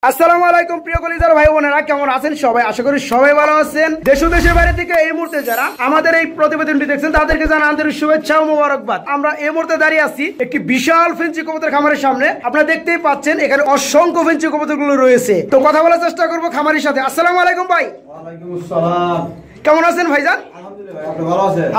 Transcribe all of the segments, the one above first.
আসসালামু আলাইকুম প্রিয় কলিজার ভাই বোনেরা, কেমন আছেন সবাই? আশা করি সবাই ভালো আছেন। দেশ ও দেশের বাইরে থেকে এই মুহূর্তে যারা আমাদের এই প্রতিবেদনটি দেখছেন তাদেরকে জানাই আন্তরিক শুভেচ্ছা ও মোবারকবাদ। আমরা এই মুহূর্তে দাঁড়িয়ে আছি একটি বিশাল ফেন্সি কবুতর খামারের সামনে। আপনারা দেখতেই পাচ্ছেন এখানে অসংখ্য ফেন্সি কবুতরগুলো রয়েছে। তো কথা বলার চেষ্টা করবো খামারির সাথে। আসসালামু আলাইকুম ভাই। ওয়ালাইকুম আসসালাম। কেমন আছেন ভাইজান?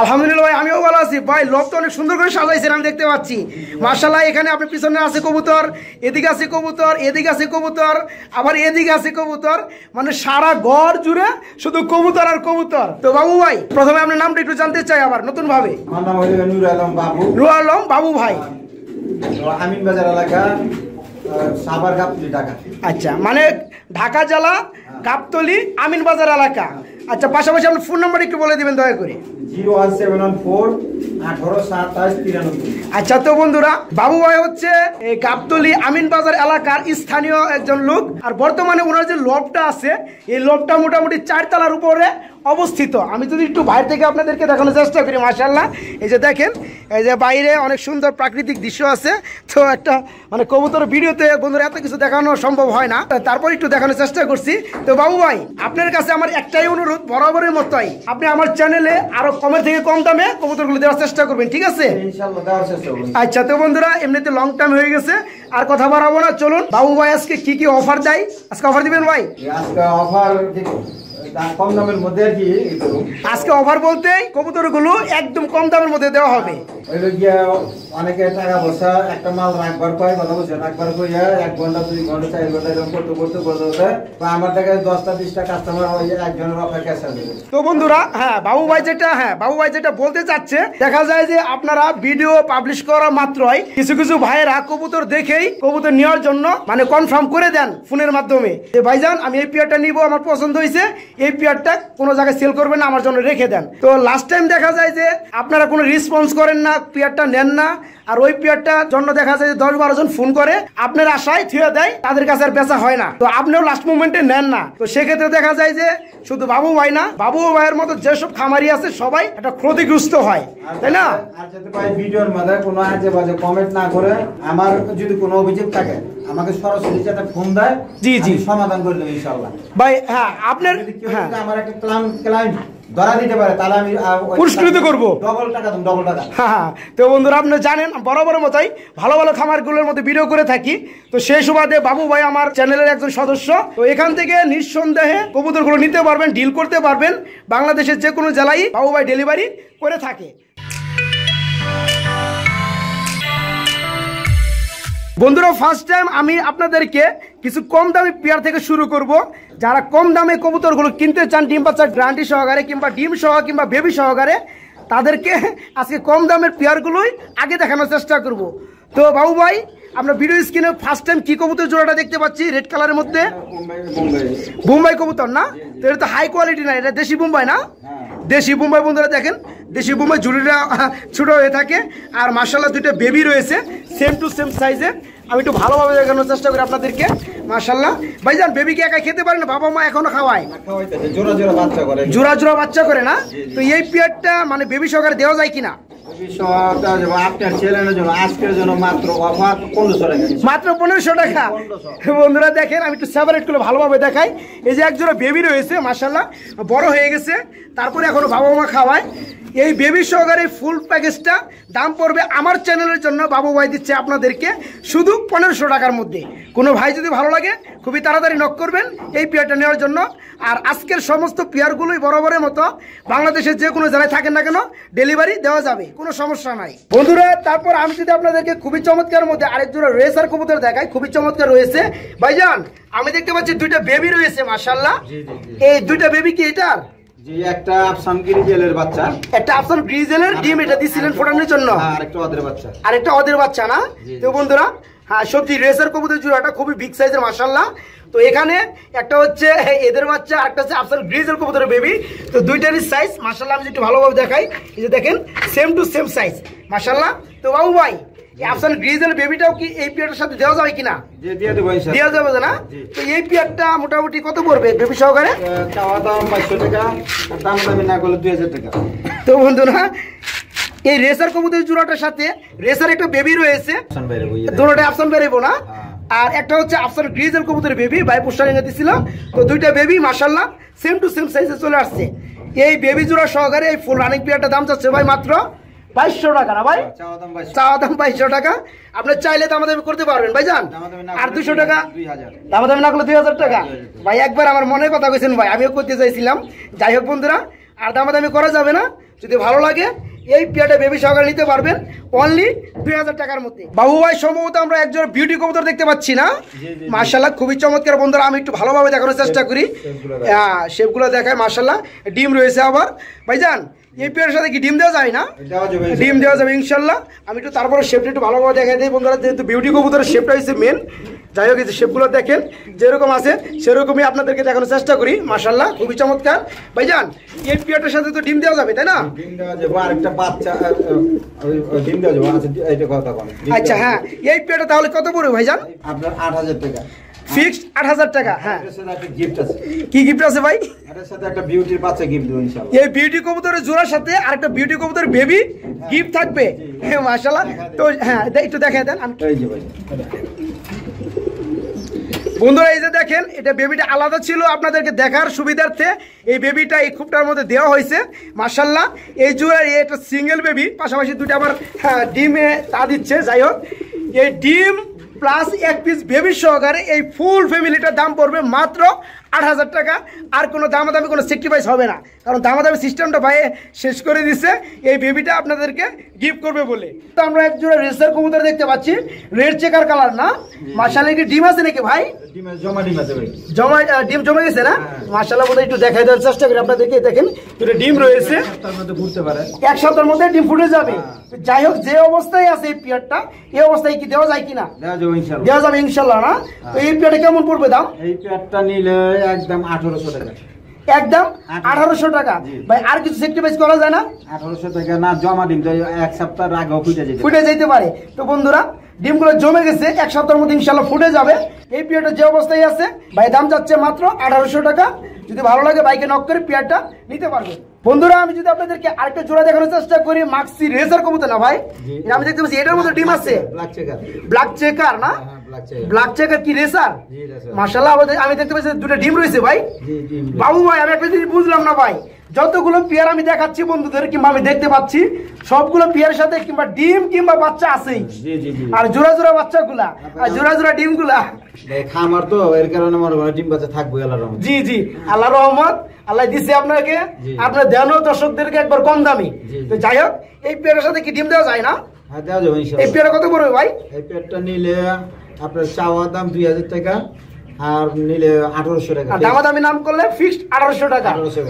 আলহামদুলিল্লাহ ভাই, আমিও ভালো আছি ভাই। লোক তো অনেক সুন্দর করে সাজাইছেন, আমি দেখতে পাচ্ছি। মাশাআল্লাহ, এখানে আপনার পিছনে আছে কবুতর, এদিকে আছে কবুতর, এদিকে আছে কবুতর, আবার এদিকে আছে কবুতর, মানে সারা ঘর জুড়ে শুধু কবুতর আর কবুতর। তো বাবু ভাই, প্রথমে আপনার নামটা একটু জানতে চাই আবার নতুন ভাবে। আমার নাম হলো নূর আলম বাবু। নূর আলম বাবু ভাই, আমিন বাজার এলাকা, সাভার গাবতলী, ঢাকা। আচ্ছা, মানে ঢাকা জেলা গাবতলী আমিন বাজার এলাকা। আচ্ছা, পাশাপাশি আপনার ফোন নাম্বার একটু বলে দিবেন দয়া করে। 01714-182793। আচ্ছা, তো বন্ধুরা, বাবু ভাই হচ্ছে এই গাবতলী আমিন বাজার এলাকার স্থানীয় একজন লোক। আর বর্তমানে ওনার যে লবটা আছে, এই লবটা মোটামুটি 4 তলার উপরে অবস্থিত। আমি যদি একটু বাইরে থেকে আপনাদেরকে দেখানোর চেষ্টা করি, মাশাআল্লাহ, এই যে দেখেন, এই যে বাইরে অনেক সুন্দর প্রাকৃতিক দৃশ্য আছে। তো একটা মানে কবুতর ভিডিওতে বন্ধুরা এত কিছু দেখানো সম্ভব হয় না, তারপর একটু দেখানোর চেষ্টা করছি। তো বাবু ভাই, আপনার কাছে আমার একটাই অনুরোধ, বরাবরের মতোই আপনি আমার চ্যানেলে আরো কমের থেকে কম দামে কবুতরগুলো দেওয়ার চেষ্টা করবেন, ঠিক আছে? ইনশাআল্লাহ দেওয়ার চেষ্টা করব। আচ্ছা, তো বন্ধুরা, এমনিতে লং টাইম হয়ে গেছে, আর কথা বাড়াবো না। চলুন বাবু ভাই আজকে কি কি অফার দেয়, আজকে অফার দিবেন ভাই? আজকে অফার কম দামের মধ্যে আর কি। আজকে অফার বলতে কবুতরগুলো একদম কম দামের মধ্যে দেওয়া হবে। অনেকে টাকা পয়সা একটা মাল রাখবার পায়, কথা বলছে রাখবার কইয়া 1 ঘন্টা 2 ঘন্টা 4 ঘন্টা এরকম করতে আমার থেকে 10টা 20টা কাস্টমার হয়ে একজনের অপেক্ষা আছে। তো বন্ধুরা, বাবু ভাই যেটা বলতে চাচ্ছে, দেখা যায় যে আপনারা ভিডিও পাবলিশ করা মাত্রই কিছু কিছু ভাইয়েরা কবুতর দেখেই কবুতর নেওয়ার জন্য মানে কনফার্ম করে দেন ফোনের মাধ্যমে যে ভাইজান আমি এই পেয়ারটা নিব, আমার পছন্দ হয়েছে, এই পেয়ারটা কোনো জায়গায় সেল করবেন না, আমার জন্য রেখে দেন। তো লাস্ট টাইম দেখা যায় যে আপনারা কোনো রেসপন্স করেন না, পেয়ারটা নেন না, আর ওই পেয়ারটার জন্য দেখা যায় যে 10-12 জন ফোন করে আপনার আশায় থুয়ে দেয়, তাদের কাছে আর বেচা হয় না। তো আপনিও লাস্ট মোমেন্টে নেন না। তো সেক্ষেত্রে দেখা যায় যে শুধু বাবু ভাই না, বাবু ভাইয়ের মতো যেসব খামারি আছে সবাই একটা ক্ষতিগ্রস্ত হয়, তাই না? আর যাতে ভাই ভিডিওর মধ্যে কোনো আজে বাজে কমেন্ট না করে, আমার যদি কোনো অভিযোগ থাকে আমাকে সরাসরি একটা ফোন দেয়, জি সমাধান করে দেব ইনশাআল্লাহ ভাই। হ্যাঁ, আপনার আমার একটা ক্লায়েন্ট ধরা দিতে পারে, তাহলে আমি পুরস্কৃত করব, ডবল টাকা। হ্যাঁ, তো বন্ধুরা, আপনি জানেন বরাবরের মতোই ভালো ভালো খামারগুলোর মধ্যে ভিডিও করে থাকি। তো সেই সুবাদে বাবু ভাই আমার চ্যানেলের একজন সদস্য। তো এখান থেকে নিঃসন্দেহে কবুতরগুলো নিতে পারবেন, ডিল করতে পারবেন। বাংলাদেশের যে কোনো জেলায় বাবু ভাই ডেলিভারি করে থাকে। বন্ধুরা, ফার্স্ট টাইম আমি আপনাদেরকে কিছু কম দামি পেয়ার থেকে শুরু করব। যারা কম দামে কবুতরগুলো কিনতে চান, ডিম বাচ্চার গ্যারান্টি সহকারে কিংবা ডিম সহ কিংবা বেবি সহকারে, তাদেরকে আজকে কম দামের পেয়ারগুলোই আগে দেখানোর চেষ্টা করব। তো বাবু ভাই, আমরা ভিডিও স্ক্রিনে ফার্স্ট টাইম কি কবুতর জোড়াটা দেখতে পাচ্ছি রেড কালারের মধ্যে? বোম্বাই কবুতর না? তো এটা তো হাই কোয়ালিটি না, এটা দেশি বোম্বাই না? দেশি বোম্বাই। বন্ধুরা দেখেন, দেশি বোম্বাই জুড়িটা ছোট হয়ে থাকে, আর মাশাআল্লাহ দুইটা বেবি রয়েছে সেম টু সেম সাইজে। আমি একটু ভালোভাবে দেখানোর চেষ্টা করি আপনাদেরকে। মাশাআল্লাহ ভাইজান, বেবিকে একা খেতে পারে না, বাবা মা এখনো খাওয়ায়? জোড়া জোড়া বাচ্চা করে না? তো এই পেয়ারটা মানে বেবি সহকারে দেওয়া যায় কিনা? আপনার চ্যানেলের জন্য আজকের জন্য মাত্র 1500 টাকা। বন্ধুরা দেখেন, আমি একটু সেপারেট করে ভালোভাবে দেখাই। এই যে একজোড়া বেবি রয়েছে, মাশাআল্লাহ বড় হয়ে গেছে, তারপরে এখনো বাবা মা খাওয়ায়। এই বেবি সহকারে ফুল প্যাকেজটা দাম পড়বে আমার চ্যানেলের জন্য বাবু ভাই দিচ্ছে আপনাদেরকে শুধু 1500 টাকার মধ্যে। কোনো ভাই যদি ভালো লাগে খুবই তাড়াতাড়ি নক করবেন এই পেয়ারটা নেওয়ার জন্য। আর আজকের সমস্ত পেয়ারগুলোই বরাবরের মতো বাংলাদেশের যে কোনো জেলায় থাকেন না কেন ডেলিভারি দেওয়া যাবে, কোনো সমস্যা নাই। বন্ধুরা, তারপর আমি যদি আপনাদেরকে খুবই চমৎকার মধ্যে আরেক জোড়া রেসার কবুতর দেখাই, খুবই চমৎকার রয়েছে। ভাইজান, আমি দেখতে পাচ্ছি দুইটা বেবি রয়েছে, মাশাআল্লাহ। এই দুইটা বেবি কি এটার? একটা আফসান গ্রিজেলের বাচ্চা, একটা আফসান গ্রিজেলের ডিম এটা দিছিলেন ফোটানোর জন্য, আরেকটা ওদের বাচ্চা না? তো বন্ধুরা, হ্যাঁ, সবজি রেসার কবুতর জোড়াটা খুবই বিগ সাইজের, মাশাআল্লাহ। তো এখানে একটা হচ্ছে এদের বাচ্চা, একটা হচ্ছে আফসান গ্রিজেল কবুতরের বেবি। তো দুইটারই সাইজ মাশাআল্লাহ আমি একটু ভালোভাবে দেখাই। এই যে দেখেন, সেম টু সেম সাইজ, মাশাআল্লাহ। তো বাবু ভাই, আফসান গ্রিজেল বেবিটাও কি এই পেয়ারটার সাথে দেওয়া যাবে কিনা? দেওয়া যাবে না? তো এই পেয়ারটা মোটামুটি কত পড়বে বেবি সহকারে? চাওয়া দাম 500 টাকা, দাম দামি না করলে 2000 টাকা। তো বন্ধুরা, এই রেসার কবুতর জোড়াটার সাথে রেসার একটা বেবি রয়েছে, দুটোটা আফসান বেরোবো না? আর একটা হচ্ছে আফসার গ্রিজেল কবুতরের বেবি ভাই পোস্টারিং এ দিছিল। তো দুইটা বেবি মাশাআল্লাহ সেম টু সেম সাইজে চলে আসছে। এই বেবি জোড়া সহকারে এই ফুল রানিং পেয়ারটা দাম চাচ্ছে ভাই মাত্র 2200 টাকা না ভাই? চাওয়া দাম 2200 টাকা। আপনি চাইলে দামাদামি করতে পারবেন ভাইজান। আর 200 টাকা দামাদামি না করলে 2000 টাকা। ভাই একবার আমার মনের কথা কইছেন ভাই, আমিও করতে চাইছিলাম। যাই হোক বন্ধুরা, আর দামাদামি করা যাবে না। যদি ভালো লাগে এই পেয়ারটা বেবি সহকারে নিতে পারবেন অনলি 2000 টাকার মধ্যে। বাবু ভাই সম্ভবত আমরা একজন বিউটি কবুতর দেখতে পাচ্ছি না? মাশাআল্লাহ খুবই চমৎকার বন্ধুরা। আমি একটু ভালোভাবে দেখানোর চেষ্টা করি। শেপগুলো দেখায় মাশাআল্লাহ। ডিম রয়েছে আবার ভাইজান। এই পেয়ারের সাথে কি ডিম দেওয়া যায় না? ডিম দেওয়া যাবে ইনশাল্লাহ। আমি একটু তারপরে শেপটা একটু ভালোভাবে দেখাই দিই বন্ধুরা, যেহেতু বিউটি কবুতরের শেপটা হচ্ছে মেন। যাই হোক এই যে শেপগুলো দেখেন যেরকম আছে সেরকমই আপনাদেরকে দেখানোর চেষ্টা করি। মাশাআল্লাহ খুবই চমৎকার ভাইজান। এই পেয়ারটার সাথে তো ডিম দেওয়া যাবে তাই না? ডিম দেওয়া যাবে, আরেকটা বাচ্চা ডিম দেওয়া যাবে। এইটা কথা বলেন। আচ্ছা হ্যাঁ, এই পেয়ারটা তাহলে কত পড়বে ভাইজান? আপনার 8000 টাকা ফিক্সড 8000 টাকা। হ্যাঁ, এর সাথে একটা গিফট আছে। কি গিফট আছে ভাই? এর সাথে একটা বিউটির বাচ্চা গিফট দেব ইনশাআল্লাহ। এই বিউটি কবুতরের জোড়ার সাথে আরেকটা বিউটি কবুতরের বেবি গিফট থাকবে। হ্যাঁ মাশাআল্লাহ। তো হ্যাঁ একটু দেখাই দেন। এই যে ভাই বন্ধুরা এই যে দেখেন, এটা বেবিটা আলাদা ছিল আপনাদেরকে দেখার সুবিধার্থে এই বেবিটা এই খুপটার মধ্যে দেওয়া হয়েছে। মাশাআল্লাহ এই জোড়ার একটা সিঙ্গেল বেবি, পাশাপাশি দুটো আবার ডিমে তা দিচ্ছে। যাই হোক এই ডিম প্লাস এক পিস বেবি সহকারে এই ফুল ফ্যামিলিটার দাম পড়বে মাত্র 8000 টাকা। আর কোনো দামাদামি কোনো স্যাক্রিফাইস হবে না, কারণ দামাদামি সিস্টেমটা ভাই শেষ করে দিচ্ছে এই বেবিটা আপনাদেরকে গিফট করবে বলে। তো আমরা এক জোড়া রেসার কবুতর দেখতে পাচ্ছি, রেড চেকার কালার না? মাশাআল্লাহ কি ডিম আছে নাকি ভাই? ডিম আছে ভাই। ডিম জমে গেছে না? মাশাআল্লাহ বন্ধু একটু দেখাই দেওয়ার চেষ্টা করি আপনাদেরকে। দেখেন দুটো ডিম রয়েছে, তার মধ্যে ঘুরতে পারে, এক সপ্তাহের মধ্যে ডিম ফুটে যাবে। যাই হোক যে অবস্থায় আছে এই পেয়ারটা, এই অবস্থায় কি দেওয়া যায় কিনা? দেওয়া যাবে ইনশাআল্লাহ না? তো এই পেয়ারটা কেমন পড়বে দাম? এই পেয়ারটা নিলে একদম 1800 টাকা। একদম 1800 টাকা ভাই। আর কিছু স্যাক্রিফাইস করা যায় না? 1800 টাকা না, জমা ডিম তো এক সপ্তাহ আগে ফুটে যেতে পারে। তো বন্ধুরা ডিমগুলো জমে গেছে, এক সপ্তাহের মধ্যে ইনশাআল্লাহ ফুটে যাবে। এই পেয়ারটা যে অবস্থায় আছে ভাই দাম যাচ্ছে মাত্র 1800 টাকা। যদি ভালো লাগে বাইকে নক করে পেয়ারটা নিতে পারবে। বন্ধুরা আমি যদি আপনাদেরকে আরেকটা জোড়া দেখানোর চেষ্টা করি, মাক্সি রেসার কবুতর না ভাই? আমি দেখতে পাচ্ছি এটার মধ্যে ডিম আছে। ব্ল্যাক চেকার না? ব্ল্যাক চেকার কি রেসার? মাশাআল্লাহ আমি দেখতে পাচ্ছি দুটো ডিম রয়েছে ভাই। বাবু ভাই আমি একটা জিনিস বুঝলাম না ভাই, যতগুলো পেয়ার আমি দেখাচ্ছি বন্ধুদের কিংবা আমি দেখতে পাচ্ছি সবগুলো পেয়ারের সাথে কিংবা ডিম কিংবা বাচ্চা আছেই। আর জোড়া জোড়া বাচ্চাগুলা আর জোড়া জোড়া ডিমগুলা খামার তো এর কারণে আমার ডিম বাচ্চা থাকবে আল্লাহর রহমত। জি জি আল্লাহর রহমত, আল্লাহ দিছে আপনাকে, আপনার দেন দর্শকদেরকে একবার কম দামি। তো যাই হোক এই পেয়ারের সাথে কি ডিম দেওয়া যায় না? হ্যাঁ দেওয়া যাবে ইনশাআল্লাহ। এই পেয়ারটা কত পড়বে ভাই? এই পেয়ারটা নিলে আপনার চাওয়া দাম 2000 টাকা, আর নিলে 1800 টাকা। দামাদামি নাম করলে ফিক্সড 1800 টাকা।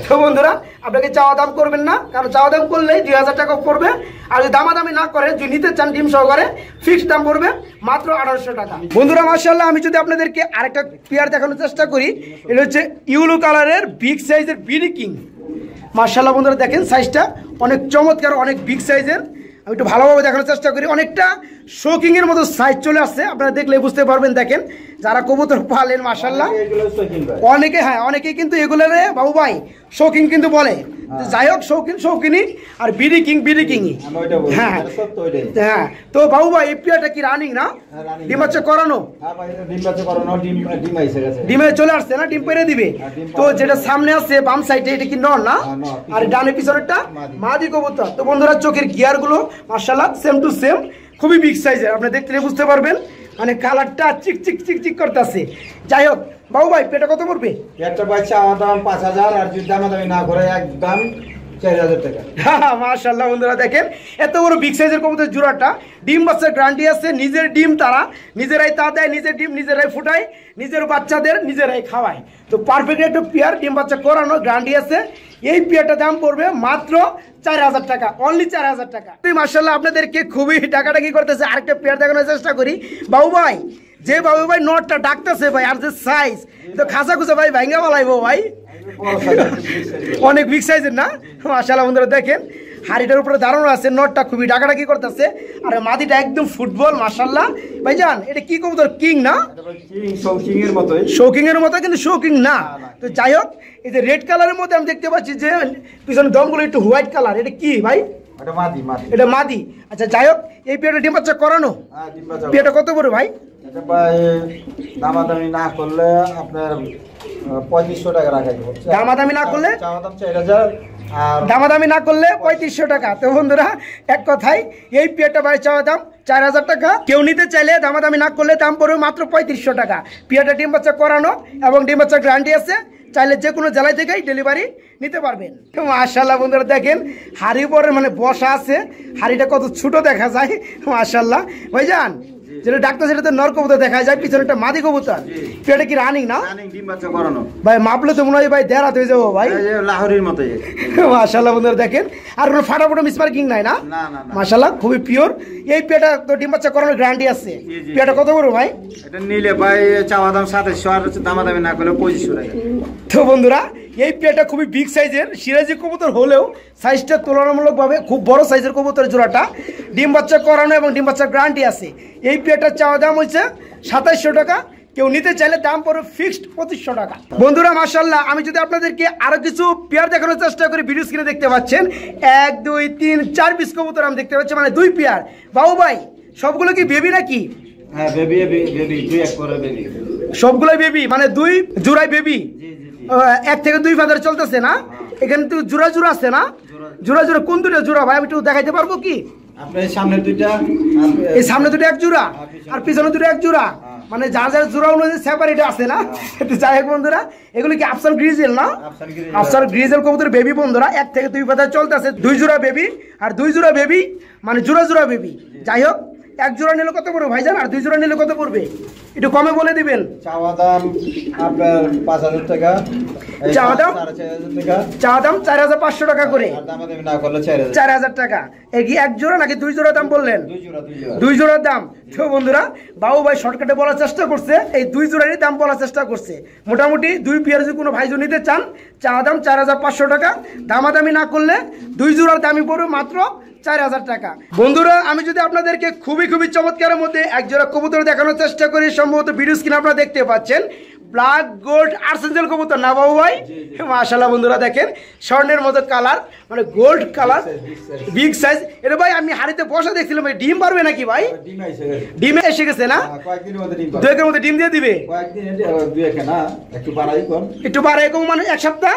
তো বন্ধুরা আপনাকে চাওয়া দাম করবেন না, কারণ চাওয়া দাম করলেই 2000 টাকা পড়বে। আর যদি দামাদামি না করেন, যদি নিতে চান ডিম সহকারে, ফিক্সড দাম পড়বে মাত্র 1800 টাকা। বন্ধুরা মাশাআল্লাহ আমি যদি আপনাদেরকে আরেকটা পেয়ার দেখানোর চেষ্টা করি, এটা হচ্ছে ইউলো কালারের বিগ সাইজের বিডি কিং। মাশাআল্লাহ বন্ধুরা দেখেন সাইজটা অনেক চমৎকার, অনেক বিগ সাইজের। আমি একটু ভালোভাবে দেখানোর চেষ্টা করি, অনেকটা শোকিং এর মতো সাইজ চলে আসছে, আপনারা দেখলে বুঝতে পারবেন। দেখেন যারা কবুতর পালেন মাশাআল্লাহ অনেকে, হ্যাঁ অনেকেই কিন্তু এগুলোরে বাবু ভাই শৌখিন কিন্তু বলে। যাই হোক শৌখিনী আর বিডি কিংই। হ্যাঁ হ্যাঁ। তো বাবু ভাই এই পেয়ারটা কি রানিং না? ডিম বাচ্চা করানো? ডিমে চলে আসছে না? ডিম পেরে দিবে। তো যেটা সামনে আছে বাম সাইডে এটা কি নর না? আর ডানে পিছনেরটা মাদি কবুতর। তো বন্ধুরা চোখের গিয়ার গুলো মাশাআল্লাহ সেম টু সেম, খুবই বিগ সাইজের, আপনি দেখতে বুঝতে পারবেন। মানে কালারটা চিক চিক চিক চিক করতেছে। যাই হোক বাবু ভাই পেটা কত পড়বে? একটা বাচ্চা আমার দাম 5000, আর যদি দামাদামি না করে একদম 4000 টাকা। মাশাআল্লাহ বন্ধুরা দেখেন এত বড় বিগ সাইজের কবুতর জোড়াটা, ডিম বাচ্চার গ্যারান্টি আছে। নিজের ডিম তারা নিজেরাই তা দেয়, নিজের ডিম নিজেরাই ফুটায়, নিজের বাচ্চাদের নিজেরাই খাওয়ায়। তো পারফেক্ট একটা পেয়ার, ডিম বাচ্চা করানো গ্যারান্টি আছে। এই পেয়ারটার দাম পড়বে মাত্র 4000 টাকা, অনলি 4000 টাকা। মাশাআল্লাহ আপনাদেরকে খুবই টাকাটাকি করতেছে। আরেকটা পেয়ার দেখানোর চেষ্টা করি। বাবু ভাই যে বাবু ভাই নটটা ডাকতেছে ভাই, আর যে সাইজ তো খাঁচা খুঁচা ভাই ভাঙ্গা বলাইবো ভাই, অনেক বিগ সাইজের না? মাশাআল্লাহ বন্ধুরা দেখেন হাড়িটার উপরে দাঁড়ানো আছে, নটটা খুবই ডাকাডাকি করতেছে। আর মাদিটা একদম ফুটবল মাশাআল্লাহ। ভাইজান এটা কি কবুতর? কিং না? শৌকিং এর মতো, কিন্তু শৌকিং না। তো যাই হোক এই যে রেড কালারের মধ্যে আমি দেখতে পাচ্ছি যে পিছনে দমগুলো একটু হোয়াইট কালার, এটা কি ভাই? এটা মাদি। এটা মাদি। আচ্ছা যাই হোক এই পেয়ারটা ডিম বাচ্চা করানো, পেয়ারটা কত বড় ভাই? এটা ভাই দামাদামি না করলে আপনার 3500 টাকা রাখা যাবে। দামাদামি না করলে চাওয়া দাম 4000 আর দামাদামি না করলে 3500 টাকা। তো বন্ধুরা এক কথায় এই পেয়ারটা ভাই চাওয়া দাম 4000 টাকা। কেউ নিতে চাইলে দামাদামি না করলে দাম পড়বে মাত্র 3500 টাকা। পেয়ারটা ডিম বাচ্চা করানো এবং ডিম বাচ্চা গ্যারান্টি আছে, চাইলে যে কোনো জেলায় থেকেই ডেলিভারি নিতে পারবেন। মাশাআল্লাহ বন্ধুরা দেখেন হাড়ি পরে মানে বসা আছে, হাড়িটা কত ছোট দেখা যায় মাশাআল্লাহ। ভাইজান যেটা ডাক্তার সেটা তো নর কবুতর দেখা যায়, পিছনে একটা মাদি কবুতর, পেটে কি রানিং না? রানিং ডিম বাচ্চা করানো ভাই মাপলে তো মনে হয় ভাই দেড় হাত হয়ে যাবো ভাই। এই যে লাহোরের মতোই মাশাআল্লাহ বন্ধুরা দেখেন, আর কোনো ফাটাফাটো মিসমার্কিং নাই না? না না না মাশাআল্লাহ খুবই পিওর। এই পেটা তো ডিম বাচ্চা করানোর গ্যারান্টি আছে। পেটা কত বড় ভাই? এটা নিলে ভাই চাওয়া দাম 2700 আর দামাদামি না করলে 2500 টাকা। তো বন্ধুরা এই পেটা খুবই বিগ সাইজের সিরাজি কবুতর হলেও সাইজটা তুলনামূলকভাবে খুব বড় সাইজের কবুতরের জোড়াটা, ডিম বাচ্চা করানো এবং ডিম বাচ্চার গ্যারান্টি আছে। এই পেটার চাওয়া দাম হচ্ছে 2700 টাকা। কেউ নিতে চাইলে দাম পড়বে ফিক্সড 2500 টাকা। বন্ধুরা মাশাআল্লাহ আমি যদি আপনাদেরকে আরো কিছু পেয়ার দেখানোর চেষ্টা করি, ভিডিও স্ক্রিনে দেখতে পাচ্ছেন 1 2 3 4 পিস কবুতর আমি দেখতে পাচ্ছি, মানে 2 পেয়ার। বাবু ভাই সবগুলো কি বেবি নাকি? হ্যাঁ বেবি বেবি দুই এক করে বেবি, সবগুলোই বেবি, মানে 2 জোড়াই বেবি। জি জি জি 1 থেকে 2 ফাদার চলতেছে না? এখানে তো জোড়া জোড়া আছে না? জোড়া জোড়া কোন দুটো জোড়া ভাই আমি একটু দেখাইতে পারবো কি? আপনার সামনে দুইটা, এই সামনে দুটো এক জোড়া আর পিছনে দুটো এক জোড়া, মানে যার যার জোড়া অনুযায়ী সেপারেট আছে না? একটু যাই হোক বন্ধুরা, এগুলো কি আফসান গ্রিজেল না? আফসান গ্রিজেল কবুতর বেবি বন্ধুরা, 1 থেকে 2 ফাদার চলতেছে, 2 জোড়া বেবি আর 2 জোড়া বেবি, মানে জোড়া জোড়া বেবি। যাই হোক এক জোড়া নিলে কত পড়বে ভাইজান, আর 2 জোড়া নিলে কত পড়বে একটু কমে বলে দিবেন। চাওয়া দাম আপনার 5000 টাকা, চাওয়া দাম 4500 টাকা, চাওয়া দাম 4500 টাকা করে, আর দামাদামি না করলে 4000 4000 টাকা। এই কি এক জোড়া নাকি 2 জোড়া দাম বললেন? 2 জোড়া 2 জোড়া 2 জোড়ার দাম। তো বন্ধুরা বাবু ভাই শর্টকাটে বলার চেষ্টা করছে, এই 2 জোড়ারই দাম বলার চেষ্টা করছে। মোটামুটি 2 পেয়ার যদি কোনো ভাইজন নিতে চান চাওয়া দাম 4500 টাকা, দামাদামি না করলে 2 জোড়ার দামই পড়বে মাত্র 4000 টাকা। বন্ধুরা আমি যদি আপনাদেরকে খুবই খুবই চমৎকারের মধ্যে এক জোড়া কবুতর দেখানোর চেষ্টা করি, সম্ভবত ভিডিও স্ক্রিনে আপনারা দেখতে পাচ্ছেন ব্ল্যাক গোল্ড আর্সেঞ্জেল কবুতর না বাবু ভাই? মাশাআল্লাহ বন্ধুরা দেখেন স্বর্ণের মতো কালার, মানে গোল্ড কালার, বিগ সাইজ। এটা ভাই আমি হাড়িতে বসা দেখছিলাম, ভাই ডিম পারবে নাকি ভাই? ডিম এসে গেছে, ডিমে এসে গেছে না? কয়েকদিনের মধ্যে ডিম 2 একের মধ্যে ডিম দিয়ে দিবে। কয়েকদিন দুই এক না, একটু বাড়াই কোন একটু বাড়াই কম, মানে 1 সপ্তাহ,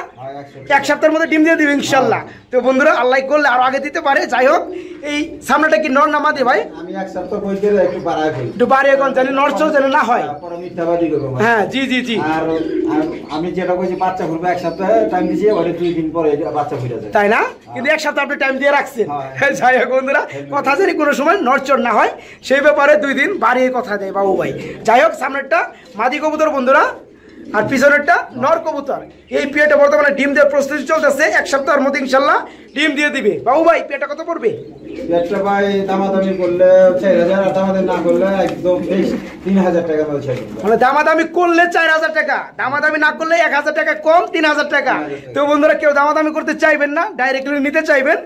1 সপ্তাহের মধ্যে ডিম দিয়ে দিবে ইনশাআল্লাহ। তো বন্ধুরা আল্লাহ করলে আরো আগে দিতে পারে। যাই হোক এই সামনেটা কি নর না মাদি ভাই? আমি 1 সপ্তাহ কই দিলে একটু বাড়াই কই, একটু বাড়িয়ে কোন জানি নর চল জানি না হয়, পরে মিথ্যাবাদী করব। হ্যাঁ জি জি জি। আর আমি যেটা কইছি বাচ্চা ফুলবে 1 সপ্তাহ টাইম দিছি, ওরে 2 দিন পরে বাচ্চা ফুটে যায়, তাই না? কিন্তু 1 সপ্তাহ আপনি টাইম দিয়ে রাখছেন। হ্যাঁ। যাই হোক বন্ধুরা কথা জানি কোনো সময় নড়চড় না হয়, সেই ব্যাপারে 2 দিন বাড়িয়ে কথা দেয় বাবু ভাই। যাই হোক সামনেরটা মাদি কবুতর বন্ধুরা আর পিছনেরটা নর কবুতর। এই পেয়ারটা বর্তমানে ডিম দেওয়ার প্রস্তুতি চলতেছে, 1 সপ্তাহের মধ্যে ইনশাল্লাহ ডিম দিয়ে দিবে। বাবু ভাই পেয়ারটা কত পড়বে? পেটটা ভাই দামাদামি করলে 4000, আর দামাদামি না করলে একদম ফিক্স 3000 টাকা মতো ছাড়বে। মানে দামাদামি করলে 4000 টাকা, দামাদামি না করলে 1000 টাকা কম, 3000 টাকা। তো বন্ধুরা কেউ দামাদামি করতে চাইবেন না, ডাইরেক্টলি নিতে চাইবেন,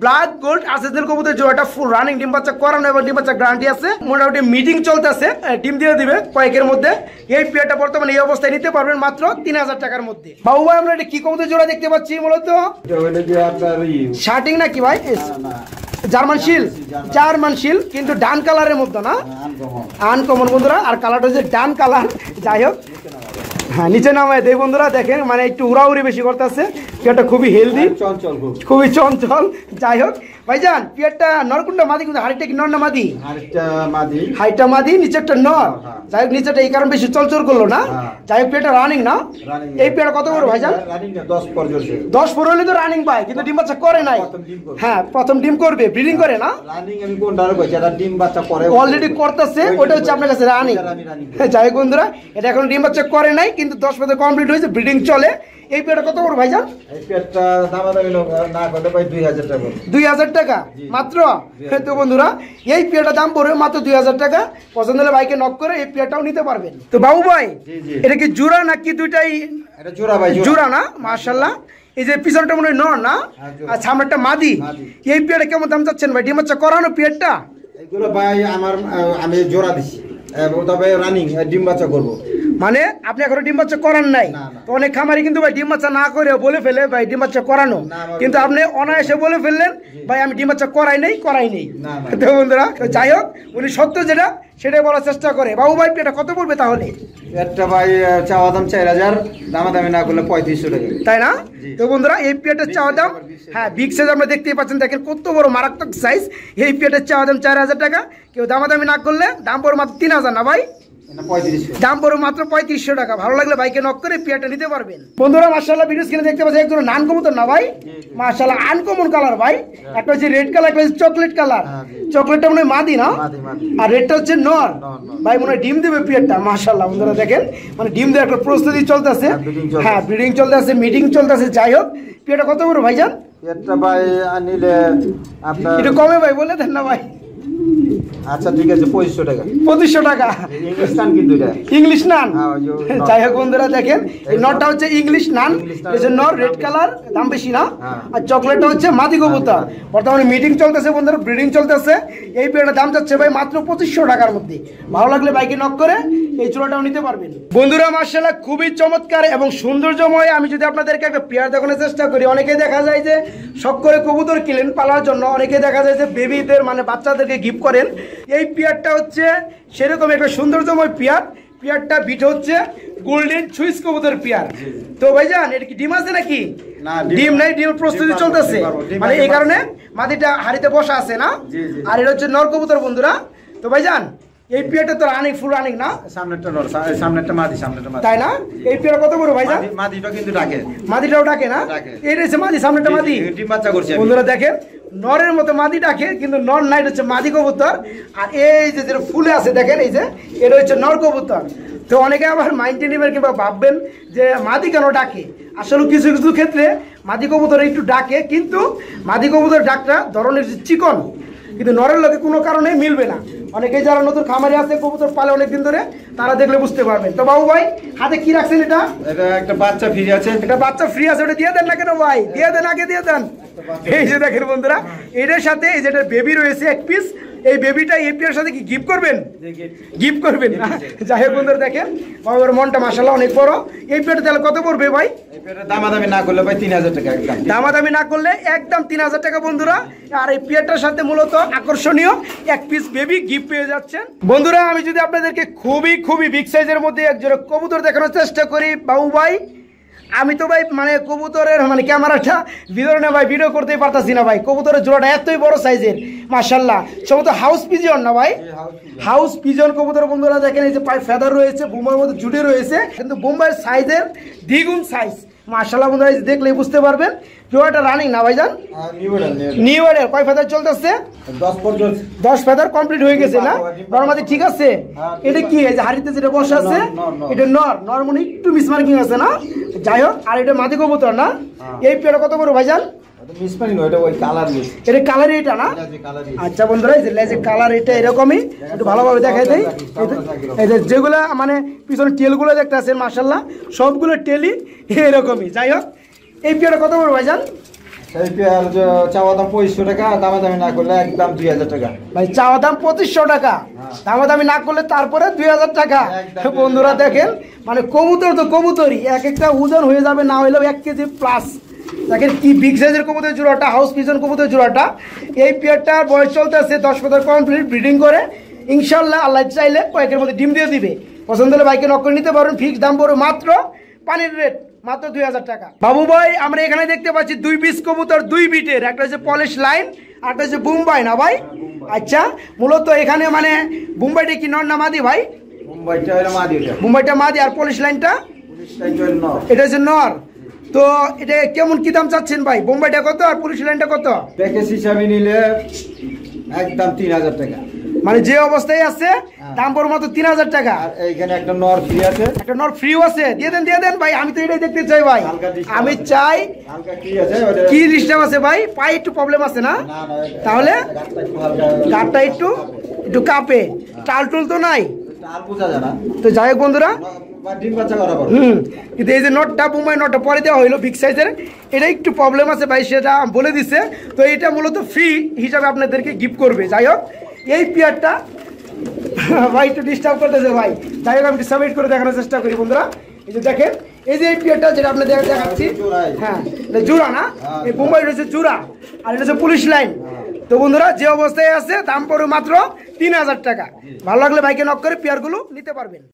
ব্ল্যাক গোল্ড আর্সেঞ্জেল কবুতর জোড়াটা ফুল রানিং, ডিম বাচ্চা করানো এবং ডিম বাচ্চা গ্যারান্টি আছে। মোটামুটি মিটিং চলতেছে, ডিম দিয়ে দিবে কয়েকের মধ্যে। এই পেয়ারটা বর্তমানে এই অবস্থায় নিতে পারবেন মাত্র 3000 টাকার মধ্যে। বাবু ভাই আমরা এটা কি কবুতর জোড়া দেখতে পাচ্ছি মূলত? এটা হইলো যে আপনার শার্টিং নাকি ভাই? না জার্মান শিল, জার্মান শিল কিন্তু ডান কালারের মধ্যে না? আনকমন বন্ধুরা, আর কালারটা হচ্ছে ডান কালার। যাই হোক হ্যাঁ নিচে নামায় দেয় বন্ধুরা, দেখেন মানে একটু উড়াউড়ি বেশি করতেছে। পেয়ারটা খুবই হেলদি, চঞ্চল, খুবই চঞ্চল। যাই হোক ভাইজান পেয়ারটা নরকুন্ডা মাদি, কিন্তু হাড়িটা কি নর না মাদি? হাইটটা মাদি, নিচেরটা নর। যাই হোক নিচেরটা এই কারণ বেশি চলচল করলো না। যাই হোক পেয়ারটা রানিং না? এই পেয়ারটা কত বড় ভাইজান? 10 পর হলে তো রানিং পায়, কিন্তু ডিম বাচ্চা করে নাই। হ্যাঁ প্রথম ডিম করবে, ব্রিডিং করে না? ডিম বাচ্চা করে অলরেডি করতেছে, ওটা হচ্ছে আপনার কাছে রানিং। যাই হোক বন্ধুরা এটা এখন ডিম বাচ্চা করে নাই, কিন্তু 10 পর কমপ্লিট হয়েছে, ব্রিডিং চলে। এই পেয়ারটা কত বড় ভাইজান? এই পেয়ারটা দামাদামি না করলে ভাই 2000 টাকা। 2000 টাকা মাত্র? তো বন্ধুরা এই পেয়ারটার দাম পড়বে মাত্র 2000 টাকা। পছন্দ হলে বাইকে নক করে এই পেয়ারটাও নিতে পারবেন। তো বাবু ভাই এটা কি জোড়া নাকি দুইটাই? এটা জোড়া ভাই, জোড়া না? মাশাআল্লাহ। এই যে পিছনটা মনে হয় নর না, আর সামনেরটা মাদি। এই পেয়ারটা কেমন দাম চাচ্ছেন ভাই? ডিম বাচ্চা করানো পেয়ারটা? এগুলো ভাই আমি জোড়া দিছি, তবে রানিং ডিম বাচ্চা করবো। মানে আপনি এখনো ডিম বাচ্চা করান নাই? তো অনেক খামারি কিন্তু ভাই ডিম বাচ্চা না করে বলে ফেলে ভাই ডিম বাচ্চা করানো, কিন্তু আপনি অনায়াসে বলে ফেললেন ভাই আমি ডিম বাচ্চা করাই নেই। তো বন্ধুরা যাই হোক উনি সত্য যেটা সেটাই বলার চেষ্টা করে। বাবু ভাই এটা কত পড়বে তাহলে? একটা ভাই চাওয়া দাম 4000, দামাদামি না করলে 3500 টাকা, তাই না? তো বন্ধুরা এই পেয়ারটার চাওয়া দাম, হ্যাঁ বিগ সাইজ আমরা দেখতেই পাচ্ছেন, দেখেন কত বড় মারাত্মক সাইজ। এই পেয়ারটার চাওয়া দাম 4000 টাকা, কেউ দামাদামি না করলে দাম পড়বে মাত্র 3000 না ভাই, দাম পড়বে মাত্র 3500 টাকা। ভালো লাগলে বাইকে নক করে পেয়ারটা নিতে পারবেন। বন্ধুরা মাশাআল্লাহ ভিডিও স্ক্রিনে দেখতে পাচ্ছেন একজন নান কবুতর না ভাই, মাশাআল্লাহ আনকমন কালার ভাই, একটা হচ্ছে রেড কালার, একটা হচ্ছে চকলেট কালার। চকলেটটা মনে হয় মাদি না, আর রেডটা হচ্ছে নর ভাই, মনে হয় ডিম দেবে পেয়ারটা। মাশাআল্লাহ বন্ধুরা দেখেন, মানে ডিম দেওয়ার একটা প্রস্তুতি চলতেছে, হ্যাঁ ব্রিডিং চলতেছে, মিটিং চলতেছে। যাই হোক পেয়ারটা কত বড় ভাইজান? পেয়ারটা ভাই নিলে আপনার একটু কমে ভাই বলে দেন না ভাই। আচ্ছা ঠিক আছে 2500 টাকা। 2500 টাকা ইংলিশ নান কিন্তু এটা ইংলিশ নান। যাই হোক বন্ধুরা দেখেন, এই নটটা হচ্ছে ইংলিশ নান, এই নর রেড কালার, দাম বেশি না। আর চকলেটটা হচ্ছে মাদি কবুতর। বর্তমানে মিটিং চলতেছে বন্ধুরা, ব্রিডিং চলতেছে। এই পেয়ারটার দাম যাচ্ছে ভাই মাত্র 2500 টাকার মধ্যে। ভালো লাগলে বাইকে নক করে এই চূড়াটাও নিতে পারবেন। বন্ধুরা মাশাআল্লাহ খুবই চমৎকার এবং সৌন্দর্যময়। আমি যদি আপনাদেরকে একটা পেয়ার দেখানোর চেষ্টা করি, অনেকে দেখা যায় যে শখ করে কবুতর কিনেন পালার জন্য, অনেকে দেখা যায় যে বেবিদের মানে বাচ্চাদেরকে গিফট করেন। এই পেয়ারটা হচ্ছে সেরকম একটা সৌন্দর্যময় পেয়ার। পেয়ারটা বিট হচ্ছে গোল্ডেন সুইস কবুতর পেয়ার। তো ভাইজান এটা কি ডিম আছে নাকি? না ডিম নাই, ডিমের প্রস্তুতি চলতেছে, মানে এই কারণে মাদিটা হাড়িতে বসা আছে না। আর এটা হচ্ছে নর কবুতর বন্ধুরা। তো ভাইজান এই পেয়ারটা তো রানিং, ফুল রানিং না? সামনেরটা নর, সামনেরটা মাদি, সামনেরটা মাদি, তাই না? এই পেয়ার কত বড় ভাইজান? মাদিটা কিন্তু ডাকে, মাদিটাও ডাকে না? এই রয়েছে মাদি, সামনেটা মাদি। ডিম বাচ্চা করছে বন্ধুরা দেখেন, নরের মতো মাদি ডাকে কিন্তু নর নাই, হচ্ছে মাদি কবুতর। আর এই যে যেটা ফুলে আছে দেখেন, এই যে এটা হচ্ছে নর কবুতর। তো অনেকে আবার মাইন্ডে নেবেন কিংবা ভাববেন যে মাদি কেন ডাকে। আসলে কিছু কিছু ক্ষেত্রে মাদি কবুতর একটু ডাকে, কিন্তু মাদি কবুতর ডাকটা ধরনের চিকন, কিন্তু নরের লোকে কোনো কারণে মিলবে না। অনেকেই যারা নতুন খামারে আছে, কবুতর পালে অনেকদিন ধরে, তারা দেখলে বুঝতে পারবেন। তো বাবু ভাই হাতে কি রাখছেন? এটা একটা বাচ্চা ফ্রি আছে, একটা বাচ্চা ফ্রি আছে, ওটা দিয়ে দেন না কেন ভাই? দিয়ে দেন, আগে দিয়ে দেন। এই যে দেখেন বন্ধুরা, এটার সাথে এই যেটা বেবি রয়েছে এক পিস, এই বেবিটা এই পেয়ারের সাথে কি গিফট করবেন? গিফট করবেন না? যাই হোক বন্ধুরা দেখেন, বাবার মনটা মাশাআল্লাহ অনেক বড়। এই পেয়ারটা তাহলে কত পড়বে ভাই? এই পেয়ারটা দামাদামি না করলে ভাই 3000 টাকা একদম, দামাদামি না করলে একদম 3000 টাকা বন্ধুরা। আর এই পেয়ারটার সাথে মূলত আকর্ষণীয় এক পিস বেবি গিফট পেয়ে যাচ্ছেন। বন্ধুরা আমি যদি আপনাদেরকে খুবই খুবই বিগ সাইজের মধ্যে এক জোড়া কবুতর দেখানোর চেষ্টা করি বাবু ভাই, আমি তো ভাই মানে কবুতরের মানে ক্যামেরাটা ভিতরে ভাই ভিডিও করতেই পারতাছি না ভাই। কবুতরের জোড়াটা এতই বড় সাইজের মাশাআল্লাহ, সম্ভবত হাউস পিজন না ভাই? হাউস পিজন কবুতর বন্ধুরা দেখেন, এই যে পায়ে ফেদার রয়েছে, বোম্বার মধ্যে জুটে রয়েছে, কিন্তু বোম্বাইয়ের সাইজের দ্বিগুণ সাইজ মাশাআল্লাহ। বন্ধুরা দেখলেই বুঝতে পারবেন জোড়াটা রানিং না ভাইজান? নিউ ইয়ারের কয় ফেদার চলতেছে? 10 ফেদার কমপ্লিট হয়ে গেছে না? নরমাদি ঠিক আছে? এটা কি এই যে হাড়িতে যেটা বসে আছে, এটা নর, নরমালি একটু মিসমার্কিং আছে না? যাই হোক, আর এটা মাদি কবুতর না? এই পেয়ারটা কত বড় ভাইজান? এটা কালার এটা না? আচ্ছা বন্ধুরা এই যে লেজের কালার এটা এরকমই, একটু ভালোভাবে দেখাই দেই। এই যে যেগুলা মানে পিছনে টেলগুলো দেখতে আছেন মাশাআল্লাহ, সবগুলো টেলই এরকমই। যাই হোক এই পেয়ারটা কত বড় ভাইজান? এই পেয়ার চাওয়া দাম 2500 টাকা, দামাদামি না করলে একদম 2000 টাকা ভাই। চাওয়া দাম 2500 টাকা, দামাদামি না করলে তারপরে 2000 টাকা। বন্ধুরা দেখেন, মানে কবুতর তো কবুতরই, এক একটা ওজন হয়ে যাবে না হইলেও 1 কেজি প্লাস। দেখেন কি বিগ সাইজের কবুতর জোড়াটা, হাউস পিজন কবুতর জোড়াটা। এই পেয়ারটার বয়স চলতেছে 10 ফেদার কমপ্লিট, ব্রিডিং করে ইনশাল্লাহ আল্লাহ চাইলে কয়েকের মধ্যে ডিম দিয়ে দিবে। পছন্দ হলে বাইকে নক করে নিতে পারবেন। ফিক্স দাম পড়বে মাত্র পানির রেট মাত্র 2000 টাকা। বাবু ভাই আমরা এখানে দেখতে পাচ্ছি 2 পিস কবুতর 2 বিটের, একটা হচ্ছে পলিশ লাইন, একটা হচ্ছে বুম্বাই না ভাই? আচ্ছা মূলত এখানে মানে বুম্বাইটা কি নর না মাদি ভাই? বুম্বাইটা মাদি, আর পলিশ লাইনটা এটা হচ্ছে নর। তো এটা কেমন কি দাম চাচ্ছেন ভাই? বোম্বাইটা কত আর পুলিশ লাইনটা কত? প্যাকেজ হিসাবে নিলে একদম 3000 টাকা, মানে যে অবস্থায় আছে দাম পড়বে মাত্র 3000 টাকা। আর এইখানে একটা নর ফ্রি আছে, একটা নর ফ্রিও আছে, দিয়ে দেন ভাই, আমি তো এটাই দেখতে চাই ভাই। আমি চাই হালকা কি আছে, কি ডিস্টার্ব আছে ভাই? পায়ে একটু প্রবলেম আছে না? তাহলে গাটটা একটু কাঁপে, টালটুল তো নাই, তো যাই হোক বন্ধুরা কিন্তু এই যে নটটা বোম্বাই নটটা পরে দেওয়া হইলো বিগ সাইজের, এটা একটু প্রবলেম আছে ভাই, সেটা বলে দিছে। তো এটা মূলত ফ্রি হিসাবে আপনাদেরকে গিফট করবে। যাই হোক এই পেয়ারটা ভাই একটু ডিস্টার্ব করতেছে ভাই, যাই হোক আমি সাবমিট করে দেখানোর চেষ্টা করি বন্ধুরা। এই যে দেখেন, এই যে এই পেয়ারটা যেটা আপনাদের দেখাচ্ছি, হ্যাঁ জোড়া না, এই বোম্বাই রয়েছে জোড়া, আর এটা হচ্ছে পুলিশ লাইন। তো বন্ধুরা যে অবস্থায় আছে দাম পড়বে মাত্র 3000 টাকা। ভালো লাগলে ভাইকে নক করে পেয়ারগুলো নিতে পারবেন।